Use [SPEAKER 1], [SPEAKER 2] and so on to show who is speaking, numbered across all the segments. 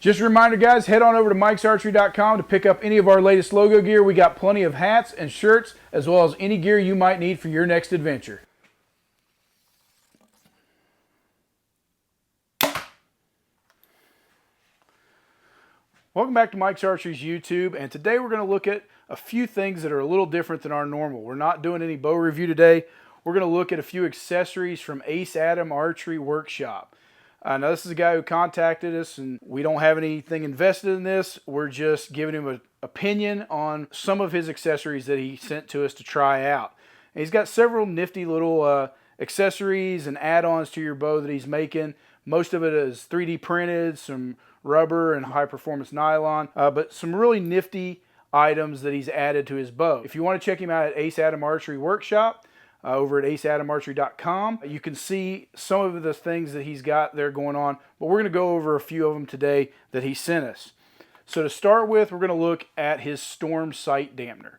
[SPEAKER 1] Just a reminder, guys, head on over to mikesarchery.com to pick up any of our latest logo gear. We got plenty of hats and shirts, as well as any gear you might need for your next adventure. Welcome back to Mike's Archery's YouTube, and today we're going to look at a few things that are a little different than our normal. We're not doing any bow review today. We're going to look at a few accessories from Ace Adam Archery Workshop. Now this is a guy who contacted us, and we don't have anything invested in this. We're just giving him an opinion on some of his accessories that he sent to us to try out. And he's got several nifty little accessories and add-ons to your bow that he's making. Most of it is 3D printed, some rubber and high performance nylon, but some really nifty items that he's added to his bow. If you want to check him out at Ace Adam Archery Workshop, over at aceadamarchery.com, you can see some of the things that he's got there going on, but we're going to go over a few of them today that he sent us. So to start with, we're going to look at his Storm sight dampener.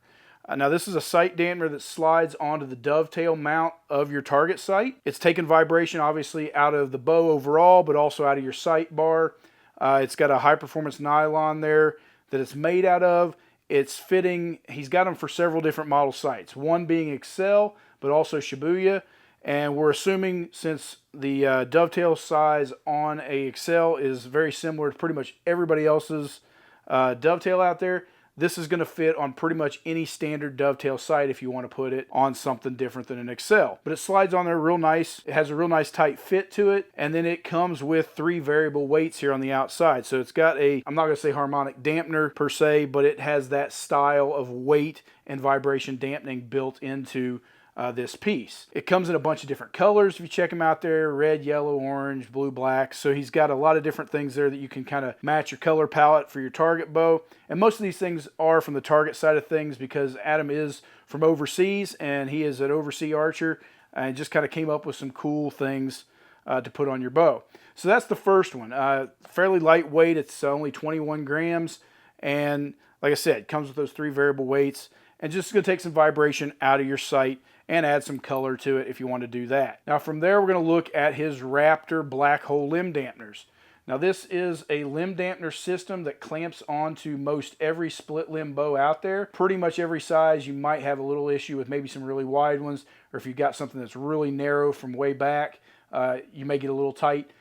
[SPEAKER 1] Now this is a sight dampener that slides onto the dovetail mount of your target sight. It's taking vibration obviously out of the bow overall, but also out of your sight bar. It's got a high performance nylon there that it's made out of. It's fitting, he's got them for several different model sights, one being Excel, but also Shibuya, and we're assuming since the dovetail size on a Excel is very similar to pretty much everybody else's dovetail out there, this is going to fit on pretty much any standard dovetail sight if you want to put it on something different than an Excel. But it slides on there real nice. It has a real nice tight fit to it, and then it comes with 3 variable weights here on the outside. So it's got a, I'm not going to say harmonic dampener per se, but it has that style of weight and vibration dampening built into this piece. It comes in a bunch of different colors if you check them out there: red, yellow, orange, blue, black. So he's got a lot of different things there that you can kind of match your color palette for your target bow. And most of these things are from the target side of things because Adam is from overseas and he is an overseas archer and just kind of came up with some cool things to put on your bow. So that's the first one. Fairly lightweight. It's only 21 grams. And like I said, it comes with those 3 variable weights and just going to take some vibration out of your sight and add some color to it if you want to do that. Now from there, we're going to look at his Raptor black hole limb dampeners. Now this is a limb dampener system that clamps onto most every split limb bow out there. Pretty much every size. You might have a little issue with maybe some really wide ones, or if you've got something that's really narrow from way back, you may get a little tight,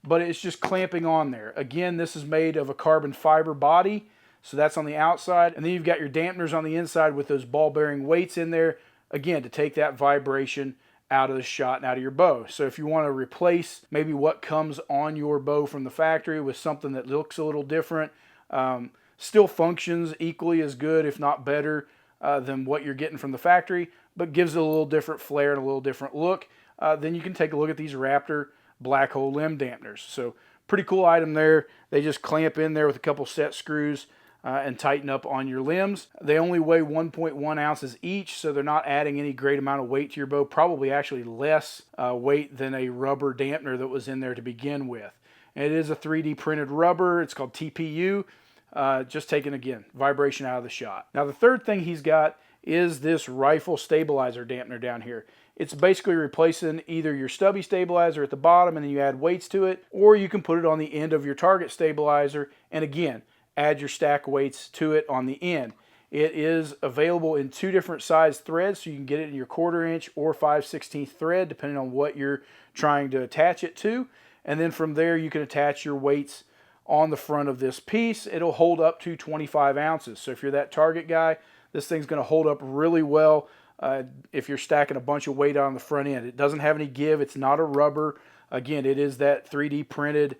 [SPEAKER 1] but it's just clamping on there. Again, this is made of a carbon fiber body, so that's on the outside, and then you've got your dampeners on the inside with those ball bearing weights in there, again, to take that vibration out of the shot and out of your bow. So if you want to replace maybe what comes on your bow from the factory with something that looks a little different, still functions equally as good, if not better, than what you're getting from the factory, but gives it a little different flair and a little different look, then you can take a look at these Raptor black hole limb dampeners. So pretty cool item there. They just clamp in there with a couple set screws and tighten up on your limbs. They only weigh 1.1 ounces each, so they're not adding any great amount of weight to your bow, probably actually less weight than a rubber dampener that was in there to begin with. And it is a 3D printed rubber. It's called TPU, just taking, again, vibration out of the shot. Now the third thing he's got is this rifle stabilizer dampener down here. It's basically replacing either your stubby stabilizer at the bottom and then you add weights to it, or you can put it on the end of your target stabilizer and again, add your stack weights to it on the end. It is available in 2 different size threads, so you can get it in your 1/4 inch or 5/16 thread, depending on what you're trying to attach it to. And then from there, you can attach your weights on the front of this piece. It'll hold up to 25 ounces. So if you're that target guy, this thing's going to hold up really well if you're stacking a bunch of weight on the front end. It doesn't have any give. It's not a rubber. Again, it is that 3D printed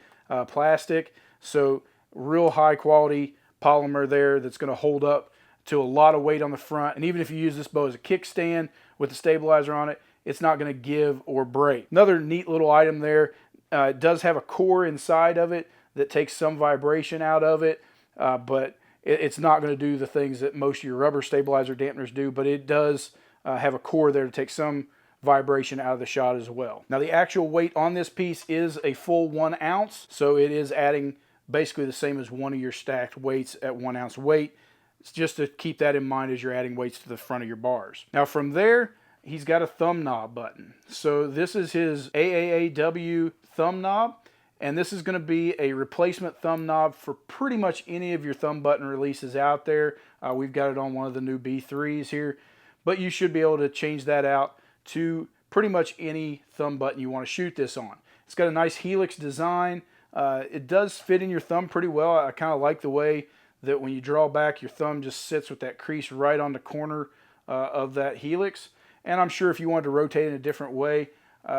[SPEAKER 1] plastic. So real high quality polymer there that's going to hold up to a lot of weight on the front. And even if you use this bow as a kickstand with the stabilizer on it, it's not going to give or break. Another neat little item there, it does have a core inside of it that takes some vibration out of it, but it's not going to do the things that most of your rubber stabilizer dampeners do, but it does have a core there to take some vibration out of the shot as well. Now the actual weight on this piece is a full 1 ounce, so it is adding basically the same as one of your stacked weights at 1 ounce weight. It's just to keep that in mind as you're adding weights to the front of your bars. Now from there, he's got a thumb knob button. So this is his AAAW thumb knob, And this is going to be a replacement thumb knob for pretty much any of your thumb button releases out there. We've got it on one of the new B3s here, but you should be able to change that out to pretty much any thumb button you want to shoot this on. It's got a nice helix design. It does fit in your thumb pretty well. I kind of like the way that when you draw back, your thumb just sits with that crease right on the corner of that helix. And I'm sure if you wanted to rotate in a different way,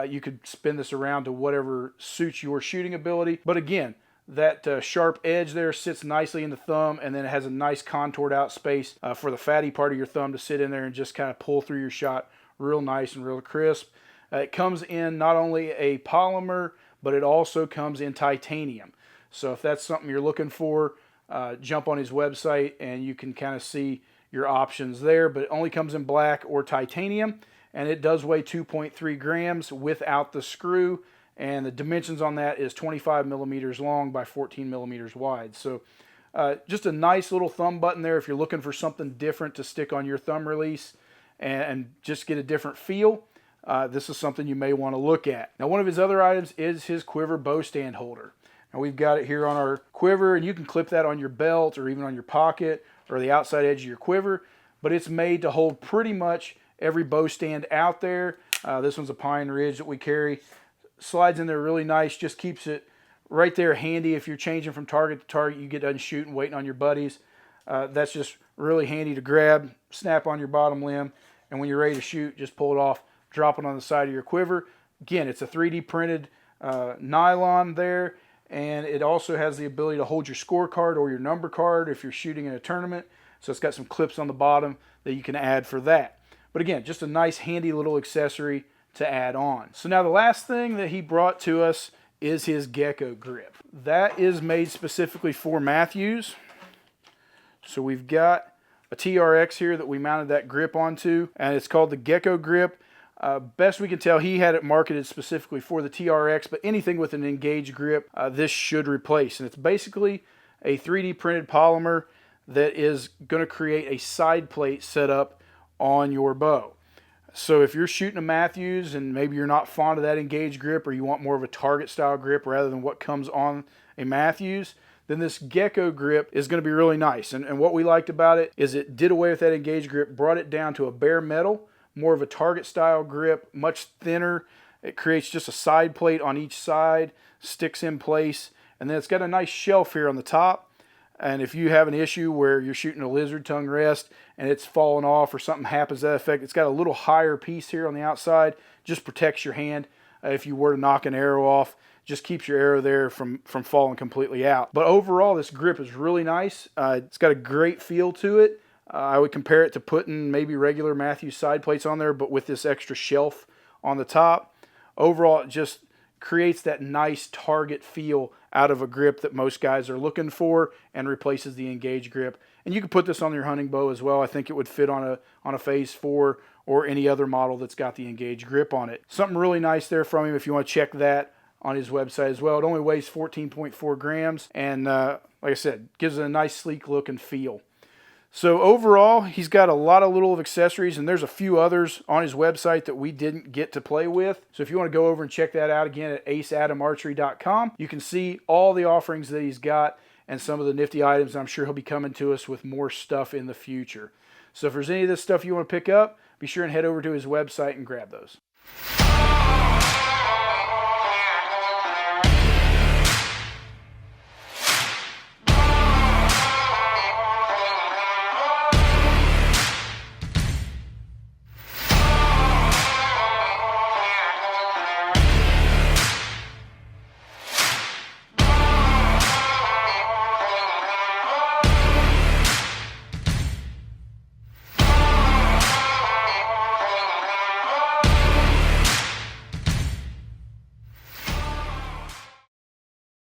[SPEAKER 1] you could spin this around to whatever suits your shooting ability. But again, that sharp edge there sits nicely in the thumb, and then it has a nice contoured out space for the fatty part of your thumb to sit in there and just kind of pull through your shot real nice and real crisp. It comes in not only a polymer, but it also comes in titanium. So if that's something you're looking for, jump on his website and you can kind of see your options there. But it only comes in black or titanium, and it does weigh 2.3 grams without the screw, and the dimensions on that is 25 millimeters long by 14 millimeters wide. So just a nice little thumb button there if you're looking for something different to stick on your thumb release and just get a different feel. This is something you may want to look at. Now, one of his other items is his Quiver Bow Stand Holder. Now, we've got it here on our quiver, and you can clip that on your belt or even on your pocket or the outside edge of your quiver, but it's made to hold pretty much every bow stand out there. This one's a Pine Ridge that we carry. Slides in there really nice, just keeps it right there handy if you're changing from target to target. You get done shooting, waiting on your buddies. That's just really handy to grab, snap on your bottom limb, and when you're ready to shoot, just pull it off, drop it on the side of your quiver. Again, it's a 3D printed nylon there, and it also has the ability to hold your scorecard or your number card if you're shooting in a tournament. So it's got some clips on the bottom that you can add for that. But again, just a nice handy little accessory to add on. So now the last thing that he brought to us is his Gecko Grip. That is made specifically for Mathews. So we've got a TRX here that we mounted that grip onto, and it's called the Gecko Grip. Best we can tell, he had it marketed specifically for the TRX, but anything with an engaged grip, this should replace. And it's basically a 3D printed polymer that is going to create a side plate setup on your bow. So if you're shooting a Mathews and maybe you're not fond of that engaged grip, or you want more of a target style grip rather than what comes on a Mathews, then this Gecko Grip is going to be really nice. And what we liked about it is it did away with that engaged grip, brought it down to a bare metal, more of a target style grip, much thinner. It creates just a side plate on each side, sticks in place, and then it's got a nice shelf here on the top. And if you have an issue where you're shooting a lizard tongue rest and it's falling off or something happens to that effect, it's got a little higher piece here on the outside, just protects your hand. If you were to knock an arrow off, just keeps your arrow there from falling completely out. But overall, this grip is really nice. It's got a great feel to it. I would compare it to putting maybe regular Mathews side plates on there, but with this extra shelf on the top. Overall, it just creates that nice target feel out of a grip that most guys are looking for, and replaces the engaged grip. And you can put this on your hunting bow as well. I think it would fit on a Phase 4 or any other model that's got the engaged grip on it. Something really nice there from him if you want to check that on his website as well. It only weighs 14.4 grams, and like I said, gives it a nice sleek look and feel. So overall, he's got a lot of little accessories, and there's a few others on his website that we didn't get to play with. So if you want to go over and check that out again at aceadamarchery.com, you can see all the offerings that he's got and some of the nifty items. I'm sure he'll be coming to us with more stuff in the future. So if there's any of this stuff you want to pick up, be sure and head over to his website and grab those.